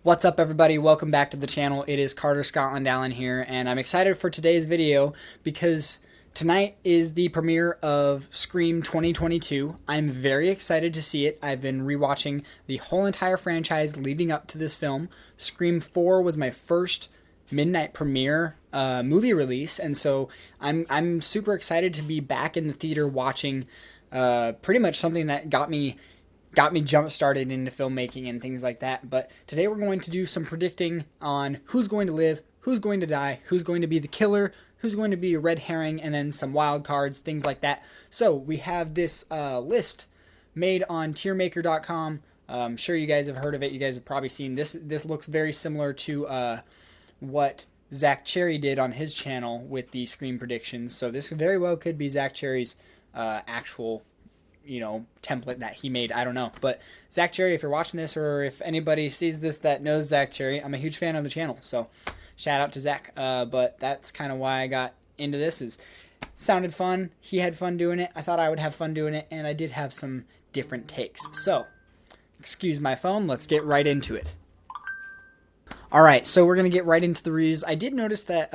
What's up, everybody? Welcome back to the channel. It is Carter Scotland Allen here, and I'm excited for today's video because tonight is the premiere of Scream 2022. I'm very excited to see it. I've been rewatching the whole entire franchise leading up to this film. Scream 4 was my first midnight premiere movie release, and so I'm super excited to be back in the theater watching pretty much something that got me jump started into filmmaking and things like that. But today we're going to do some predicting on who's going to live, who's going to die, who's going to be the killer, who's going to be a red herring, and then some wild cards, things like that. So we have this list made on tiermaker.com. I'm sure you guys have heard of it. You guys have probably seen this. This looks very similar to what Zach Cherry did on his channel with the Scream predictions. So this very well could be Zach Cherry's actual template that he made. I don't know. But Zach Cherry, if you're watching this, or if anybody sees this that knows Zach Cherry, I'm a huge fan of the channel. So shout out to Zach. But that's kind of why I got into this. Is sounded fun. He had fun doing it. I thought I would have fun doing it, and I did have some different takes. So excuse my phone. Let's get right into it. Alright, so we're going to get right into the reviews. I did notice that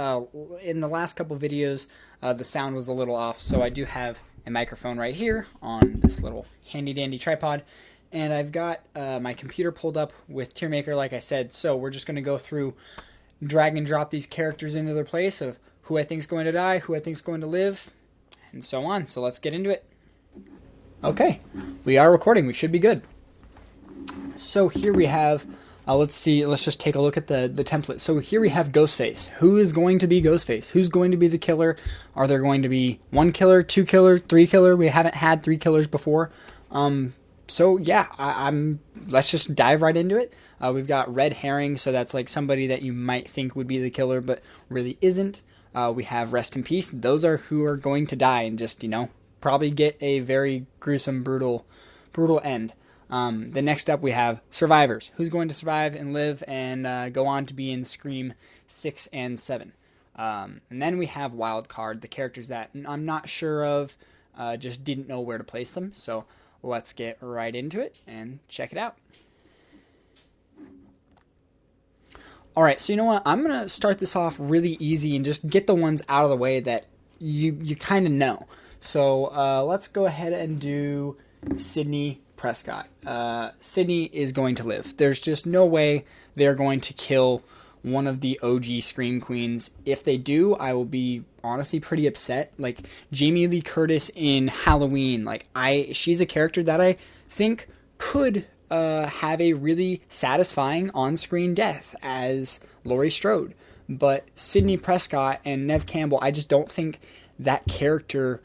in the last couple videos, the sound was a little off, so I do have a microphone right here on this little handy-dandy tripod, and I've got my computer pulled up with TierMaker, like I said, so we're just going to go through, drag and drop these characters into their place of who I think is going to die, who I think is going to live, and so on. So let's get into it. Okay, we are recording. We should be good. So here we have... let's see, let's just take a look at the template. So here we have Ghostface. Who is going to be Ghostface? Who's going to be the killer? Are there going to be one killer, two killer, three killer? We haven't had three killers before. So yeah, let's just dive right into it. We've got red herring, so that's like somebody that you might think would be the killer, but really isn't. We have rest in peace. Those are who are going to die and just, probably get a very gruesome, brutal end. The next up we have survivors. Who's going to survive and live and go on to be in Scream 6 and 7. And then we have wild card, the characters that I'm not sure of, just didn't know where to place them. So let's get right into it and check it out. Alright, so you know what? I'm going to start this off really easy and just get the ones out of the way that you kind of know. So let's go ahead and do Sidney Prescott. Sidney is going to live. There's just no way they're going to kill one of the OG Scream Queens. If they do, I will be honestly pretty upset. Like Jamie Lee Curtis in Halloween, she's a character that I think could have a really satisfying on-screen death as Laurie Strode. But Sidney Prescott and Neve Campbell, I just don't think that character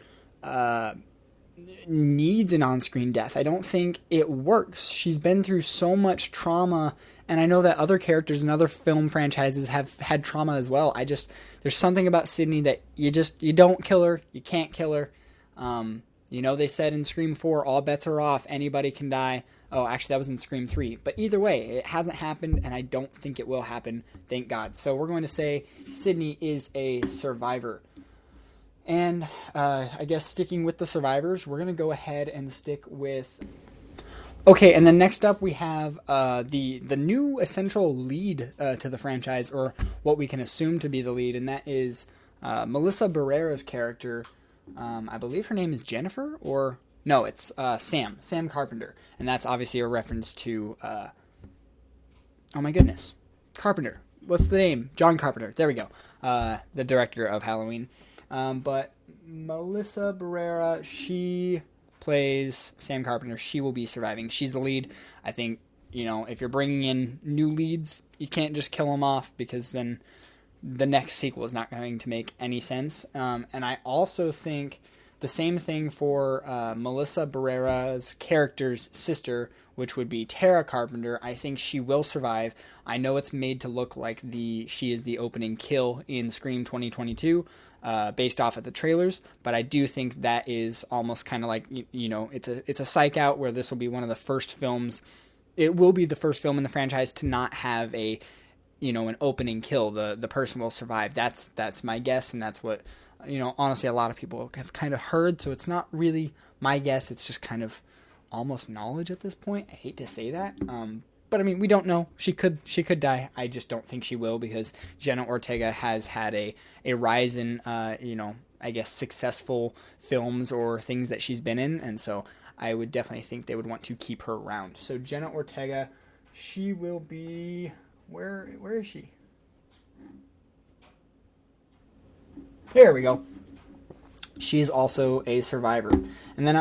needs an on-screen death. I don't think it works. She's been through so much trauma, and I know that other characters in other film franchises have had trauma as well. There's something about Sidney that you don't kill her, you can't kill her. They said in Scream 4, all bets are off, anybody can die. Oh, actually that was in Scream 3. But either way, it hasn't happened, and I don't think it will happen, thank God. So we're going to say Sidney is a survivor. And I guess sticking with the survivors, we're going to go ahead and stick with... Okay, and then next up we have the new essential lead to the franchise, or what we can assume to be the lead, and that is Melissa Barrera's character. I believe her name is Jennifer, or... No, it's Sam Carpenter. And that's obviously a reference to... oh my goodness. Carpenter. What's the name? John Carpenter. There we go. The director of Halloween. But Melissa Barrera, she plays Sam Carpenter. She will be surviving. She's the lead. I think, if you're bringing in new leads, you can't just kill them off, because then the next sequel is not going to make any sense. And I also think the same thing for Melissa Barrera's character's sister, which would be Tara Carpenter. I think she will survive. I know it's made to look like she is the opening kill in Scream 2022, based off of the trailers, but I do think that is almost kind of like, it's a psych out where this will be one of the first films. It will be the first film in the franchise to not have an opening kill. The person will survive. That's my guess, and that's what, honestly a lot of people have kind of heard, so it's not really my guess. It's just kind of almost knowledge at this point. I hate to say that, But I mean, we don't know. She could die. I just don't think she will, because Jenna Ortega has had a rise in I guess successful films or things that she's been in, and so I would definitely think they would want to keep her around. So Jenna Ortega, she will be where is she? Here we go. She's also a survivor. And then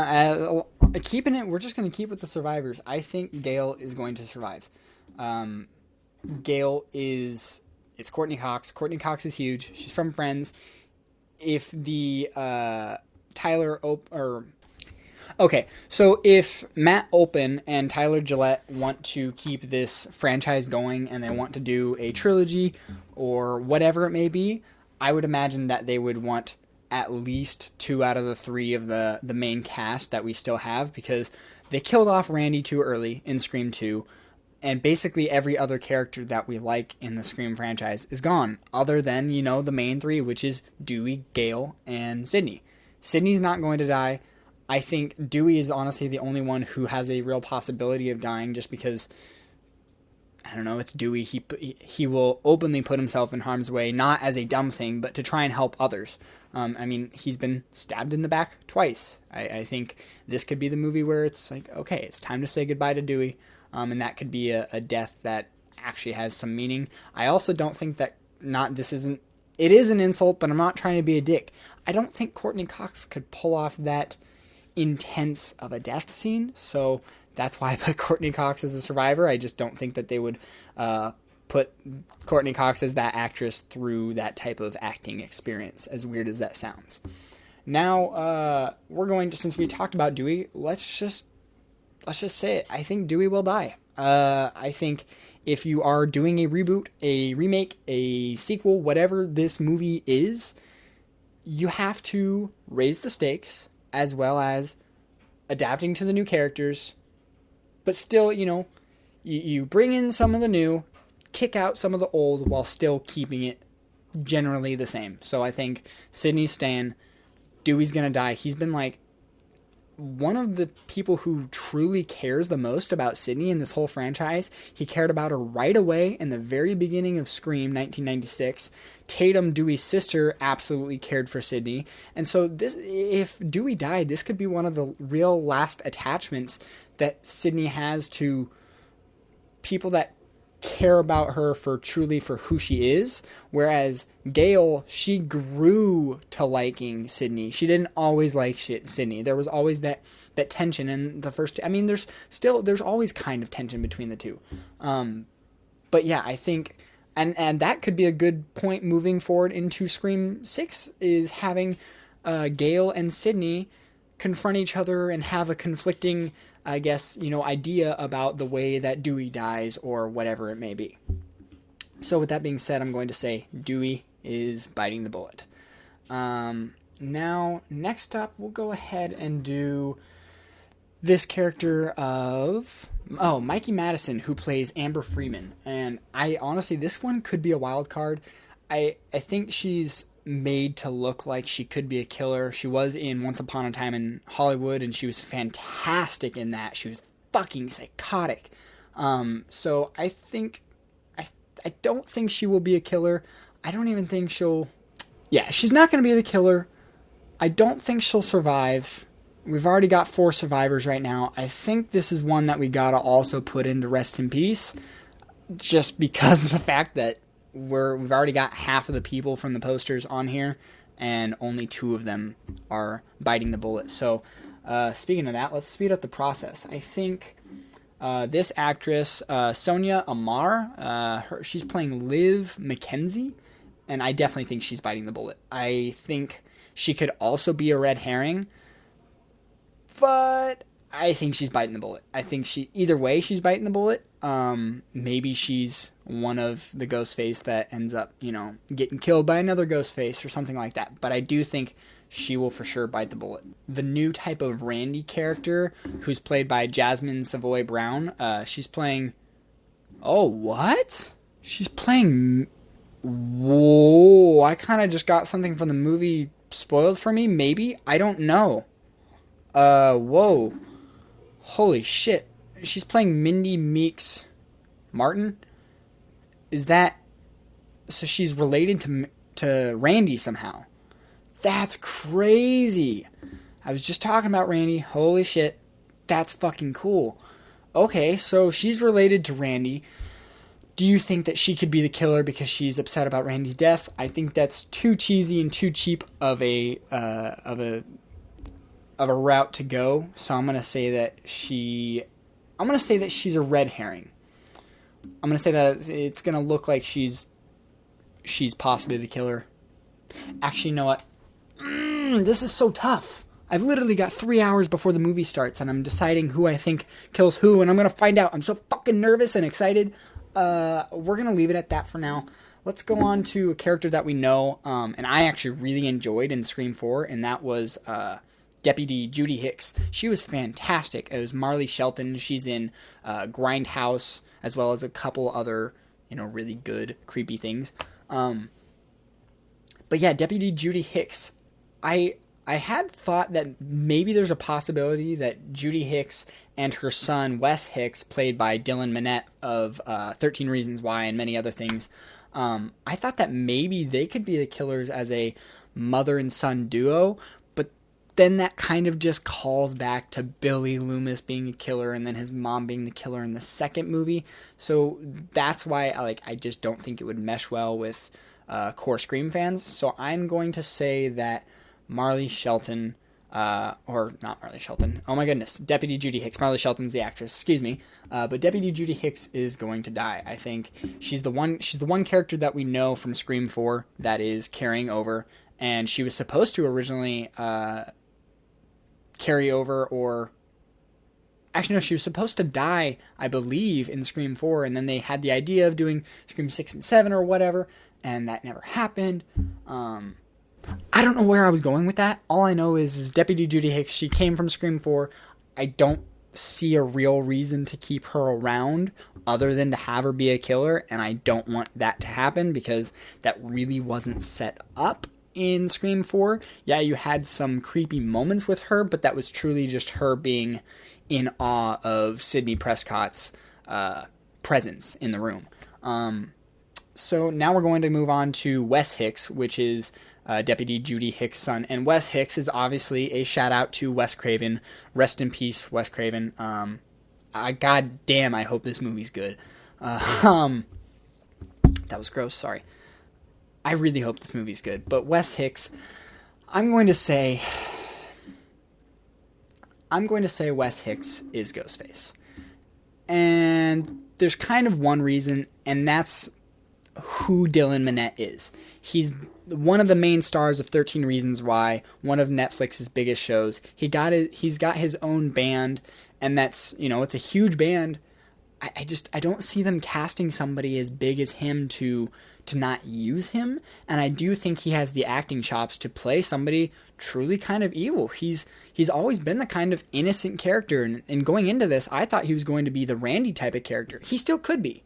we're just going to keep with the survivors. I think Gail is going to survive. It's Courtney Cox. Courtney Cox is huge. She's from Friends. If the so if Matt Olpin and Tyler Gillette want to keep this franchise going and they want to do a trilogy or whatever it may be, I would imagine that they would want at least 2 out of the 3 of the main cast that we still have, because they killed off Randy too early in Scream 2, and basically every other character that we like in the Scream franchise is gone, other than, the main 3, which is Dewey, Gale, and Sidney. Sidney's not going to die. I think Dewey is honestly the only one who has a real possibility of dying, just because, I don't know, it's Dewey. He will openly put himself in harm's way, not as a dumb thing, but to try and help others. I mean, he's been stabbed in the back twice. I think this could be the movie where it's like, okay, it's time to say goodbye to Dewey, and that could be a death that actually has some meaning. I also don't think that it is an insult, but I'm not trying to be a dick. I don't think Courtney Cox could pull off that intense of a death scene, so that's why I put Courtney Cox as a survivor. I just don't think that they would put Courtney Cox as that actress through that type of acting experience, as weird as that sounds. Now, we're going to, since we talked about Dewey, let's just say it. I think Dewey will die. I think if you are doing a reboot, a remake, a sequel, whatever this movie is, you have to raise the stakes, as well as adapting to the new characters, but still, you bring in some of the new, kick out some of the old, while still keeping it generally the same. So I think Sidney's staying. Dewey's gonna die. He's been like one of the people who truly cares the most about Sidney in this whole franchise. He cared about her right away in the very beginning of Scream 1996. Tatum, Dewey's sister, absolutely cared for Sidney. And so if Dewey died, this could be one of the real last attachments that Sidney has to people that care about her for who she is. Whereas Gail, she grew to liking Sidney. She didn't always like Sidney. There was always that tension in the first. I mean, there's always kind of tension between the two. But yeah, I think, and that could be a good point moving forward into Scream 6, is having Gail and Sidney confront each other and have a conflicting, I guess, idea about the way that Dewey dies or whatever it may be. So with that being said, I'm going to say Dewey is biting the bullet. Now, next up, we'll go ahead and do this character of Mikey Madison, who plays Amber Freeman. And I honestly, this one could be a wild card. I think she's made to look like she could be a killer. She was in Once Upon a Time in Hollywood, and she was fantastic in that. She was fucking psychotic. So I don't think she will be a killer. I don't even think she's not going to be the killer. I don't think she'll survive. We've already got 4 survivors right now. I think this is one that we gotta also put into rest in peace, just because of the fact that we've already got half of the people from the posters on here, and only 2 of them are biting the bullet. So, speaking of that, let's speed up the process. I think this actress, Sonia Amar, she's playing Liv McKenzie, and I definitely think she's biting the bullet. I think she could also be a red herring, but I think she's biting the bullet. I think either way, she's biting the bullet. Maybe she's one of the Ghostface that ends up, getting killed by another Ghostface or something like that. But I do think she will for sure bite the bullet. The new type of Randy character, who's played by Jasmine Savoy Brown, she's playing... Oh, what? She's playing... Whoa, I kind of just got something from the movie spoiled for me, maybe? I don't know. Whoa. Holy shit. She's playing Mindy Meeks' Martin? Is that... So she's related to Randy somehow. That's crazy. I was just talking about Randy. Holy shit. That's fucking cool. Okay, so she's related to Randy. Do you think that she could be the killer because she's upset about Randy's death? I think that's too cheesy and too cheap of a route to go. So I'm gonna say that she's a red herring. I'm gonna say that it's gonna look like she's possibly the killer. Actually, you know what? This is so tough. I've literally got 3 hours before the movie starts, and I'm deciding who I think kills who, and I'm gonna find out. I'm so fucking nervous and excited. We're gonna leave it at that for now. Let's go on to a character that we know, and I actually really enjoyed in Scream 4, and that was Deputy Judy Hicks. She was fantastic. It was Marley Shelton. She's in Grindhouse, as well as a couple other, really good, creepy things. But yeah, Deputy Judy Hicks. I had thought that maybe there's a possibility that Judy Hicks and her son, Wes Hicks, played by Dylan Minnette of 13 Reasons Why and many other things, I thought that maybe they could be the killers as a mother and son duo, but then that kind of just calls back to Billy Loomis being a killer and then his mom being the killer in the second movie. So that's why I just don't think it would mesh well with core Scream fans. So I'm going to say that Marley Shelton, or not Marley Shelton, oh my goodness, Deputy Judy Hicks. Marley Shelton's the actress, excuse me, but Deputy Judy Hicks is going to die. I think she's the one character that we know from Scream 4 that is carrying over, and she was supposed to originally carry over, or actually no, she was supposed to die, I believe, in Scream 4, and then they had the idea of doing Scream 6 and 7 or whatever, and that never happened. I don't know where I was going with that. All I know is Deputy Judy Hicks, she came from Scream 4. I don't see a real reason to keep her around other than to have her be a killer, and I don't want that to happen because that really wasn't set up in Scream 4. Yeah, you had some creepy moments with her, but that was truly just her being in awe of Sidney Prescott's presence in the room. So now we're going to move on to Wes Hicks, which is Deputy Judy Hicks' son. And Wes Hicks is obviously a shout out to Wes Craven. Rest in peace, Wes Craven. God damn, I hope this movie's good. That was gross, sorry. I really hope this movie's good. But Wes Hicks, I'm going to say Wes Hicks is Ghostface. And there's kind of one reason, and that's who Dylan Minnette is. He's one of the main stars of 13 Reasons Why, one of Netflix's biggest shows. He's got his own band, and that's, it's a huge band. I don't see them casting somebody as big as him to not use him, and I do think he has the acting chops to play somebody truly kind of evil. He's always been the kind of innocent character, and going into this, I thought he was going to be the Randy type of character. He still could be,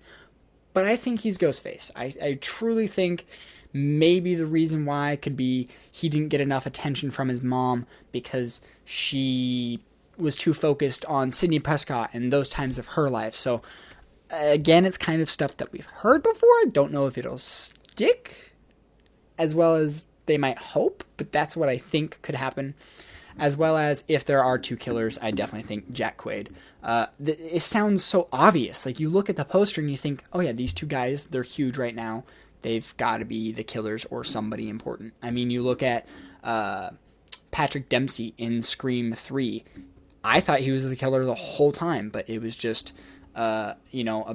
but I think he's Ghostface. I truly think maybe the reason why could be he didn't get enough attention from his mom because she was too focused on Sidney Prescott and those times of her life. So again, it's kind of stuff that we've heard before. I don't know if it'll stick as well as they might hope, but that's what I think could happen. As well as if there are two killers, I definitely think Jack Quaid. It sounds so obvious. Like, you look at the poster and you think, oh yeah, these two guys, they're huge right now. They've got to be the killers or somebody important. I mean, you look at Patrick Dempsey in Scream 3. I thought he was the killer the whole time, but it was just, a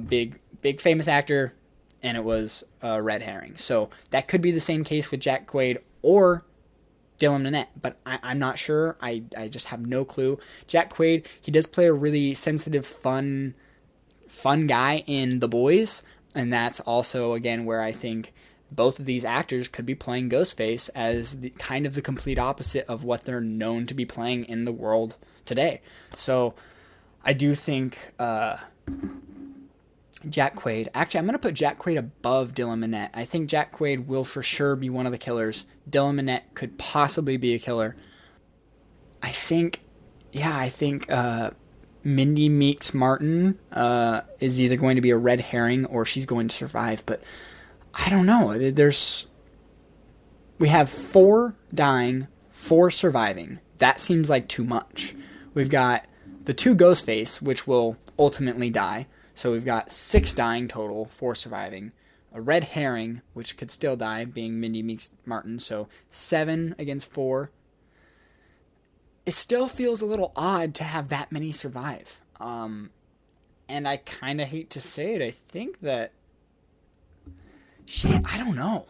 big famous actor, and it was a red herring. So that could be the same case with Jack Quaid or Dylan Minnette, but I'm not sure. I just have no clue. Jack Quaid, he does play a really sensitive, fun guy in The Boys, and that's also, again, where I think both of these actors could be playing Ghostface as kind of the complete opposite of what they're known to be playing in the world today. So I do think Jack Quaid, actually, I'm going to put Jack Quaid above Dylan Minnette. I think Jack Quaid will for sure be one of the killers. Dylan Minnette could possibly be a killer. I think Mindy Meeks Martin is either going to be a red herring or she's going to survive, but I don't know. We have 4 dying, 4 surviving. That seems like too much. We've got the 2 Ghostface, which will ultimately die. So we've got 6 dying total, 4 surviving. A red herring, which could still die, being Mindy Meeks Martin. So 7 against 4. It still feels a little odd to have that many survive. And I kind of hate to say it. I think that... Shit, I don't know.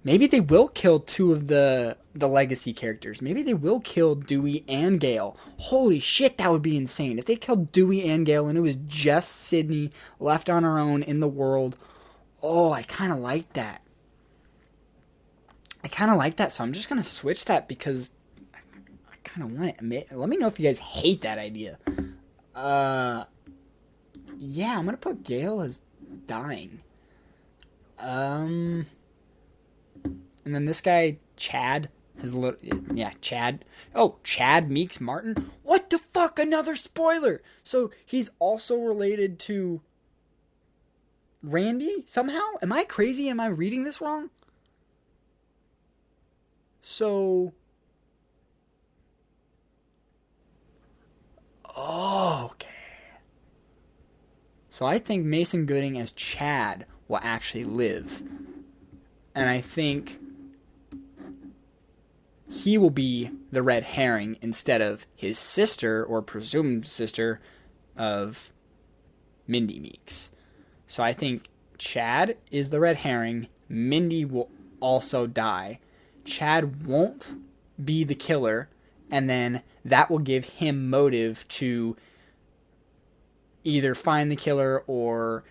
Maybe they will kill 2 of the legacy characters. Maybe they will kill Dewey and Gale. Holy shit, that would be insane. If they killed Dewey and Gale and it was just Sydney left on her own in the world. Oh, I kind of like that. So I'm just going to switch that because I kind of want it. Let me know if you guys hate that idea. Yeah, I'm going to put Gale as dying. And then this guy, Chad, Chad. Oh, Chad Meeks Martin. What the fuck? Another spoiler. So he's also related to Randy somehow? Am I crazy? Am I reading this wrong? So... Oh, okay. So I think Mason Gooding as Chad will actually live. And I think he will be the red herring instead of his sister, or presumed sister, of Mindy Meeks. So I think Chad is the red herring. Mindy will also die. Chad won't be the killer, and then that will give him motive to either find the killer or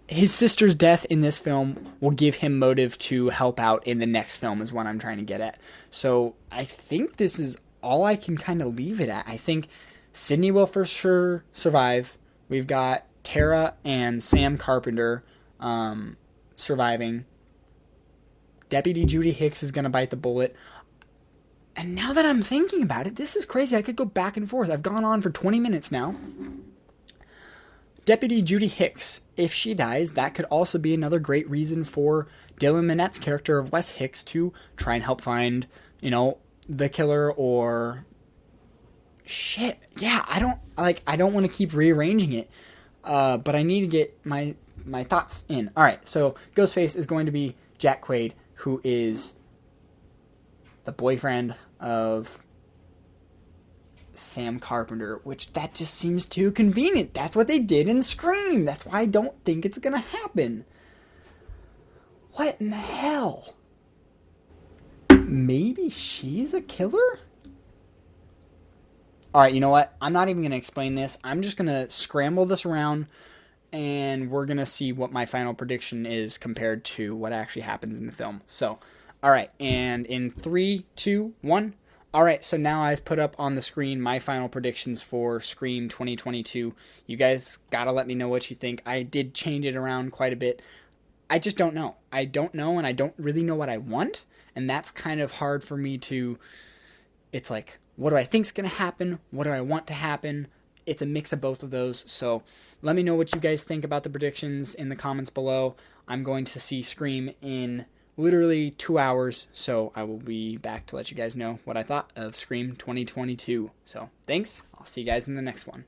his sister's death in this film will give him motive to help out in the next film is what I'm trying to get at. So I think this is all I can kind of leave it at. I think Sydney will for sure survive. We've got Tara and Sam Carpenter surviving. Deputy Judy Hicks is going to bite the bullet. And now that I'm thinking about it, this is crazy. I could go back and forth. I've gone on for 20 minutes now. Deputy Judy Hicks, if she dies, that could also be another great reason for Dylan Minnette's character of Wes Hicks to try and help find, the killer or... Shit. Yeah, I don't want to keep rearranging it. But I need to get my thoughts in. Alright, so Ghostface is going to be Jack Quaid, who is the boyfriend of Sam Carpenter, which that just seems too convenient. That's what they did in Scream. That's why I don't think it's gonna happen. What in the hell? Maybe she's a killer? Alright, you know what? I'm not even gonna explain this. I'm just gonna scramble this around and we're gonna see what my final prediction is compared to what actually happens in the film. So, alright, and in 3, 2, 1... Alright, so now I've put up on the screen my final predictions for Scream 2022. You guys gotta let me know what you think. I did change it around quite a bit. I just don't know. I don't know, and I don't really know what I want. And that's kind of hard for me to... It's like, what do I think's gonna happen? What do I want to happen? It's a mix of both of those. So let me know what you guys think about the predictions in the comments below. I'm going to see Scream in... literally 2 hours, so I will be back to let you guys know what I thought of Scream 2022. So, thanks. I'll see you guys in the next one.